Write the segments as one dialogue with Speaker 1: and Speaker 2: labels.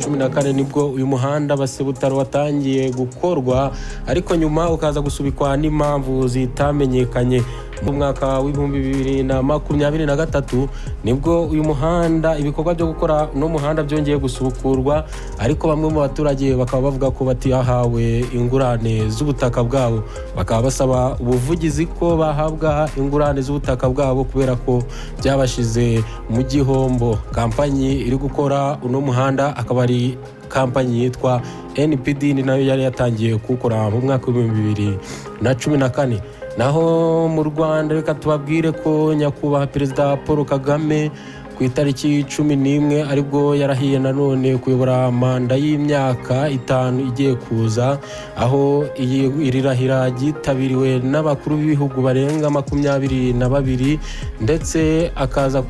Speaker 1: 2014 nibwo uyu muhanda Basebutaro watangiye gukorwa ariko nyuma ukaza gusubikwa n'impamvu zitamenyekanye. Mu mwaka w'2023 nibwo uyu muhanda ibikorwa byo gukora no muhanda byongeye gusubukurwa ariko bamwe mu baturage bakaba bavuga ko batihawe ingurane z'ubutaka bwabo, bakaba basaba ubuvugizi ko bahabwa ingurane z'ubutaka bwabo kubera ko byabashize mu gihombo. Kampanyi iri gukora uno muhanda akaba ari kampanyi yitwa NPD, ni nayo yari yatangiye gukora mu mwaka w'2014. Naho mu Rwanda reka tubabwire ko nyakubahwa Perezida Paul Kagame ku itariki 11 aribwo yarahiye nanone kuyobora manda y'imyaka 5 igiye kuza, aho iri rahira gitabiriwe n'abakuru b'ibihugu barenga 22 ndetse akaza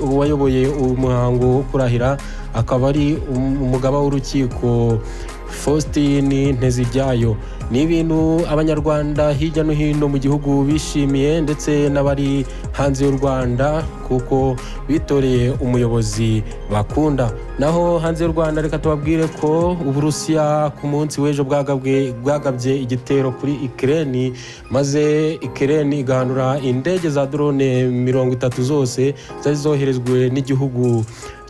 Speaker 1: uwayoboye umuhango wo kurahira akaba ari umugaba w'urukiko Faustin Nteziryayo. Ni ibintu abanyarwanda hirya no hino mu gihugu bishimiye ndetse n'abari hanze y'u Rwanda kuko bitoreye umuyobozi bakunda. Naho hanze y'u Rwanda reka tubabwire ko Uburusiya ku munsi w'ejo bwagabye igitero kuri Ukraine, maze Ukraine igahanura indege za drone 30 zose zari zoherezwe n'igihugu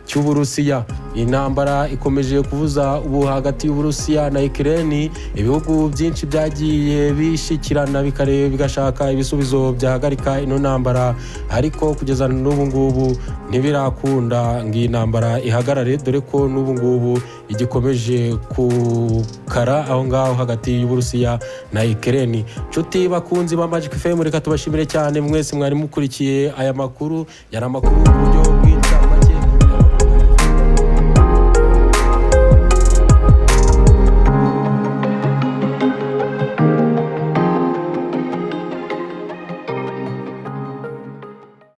Speaker 1: cy'Uburusiya. Intambara ikomeje kuvuza ubu hagati y'Uburusiya na Ukraine. Ibihugu byinshi byagiye bishikirana bigashaka ibisubizo byahagarika ino ntambara ariko kugeza n'ubu ngubu ntibirakunda ngo iyi ntambara ihagarare, dore ko n'ubu ngubu igikomeje kukara aho ngaho hagati y'Uburusiya na Ukraine. Nshuti bakunzi ba Magic FM, reka tubashimire cyane mwese mwari mukurikiye aya makuru, yari amakuru ku buryo bw'inshya.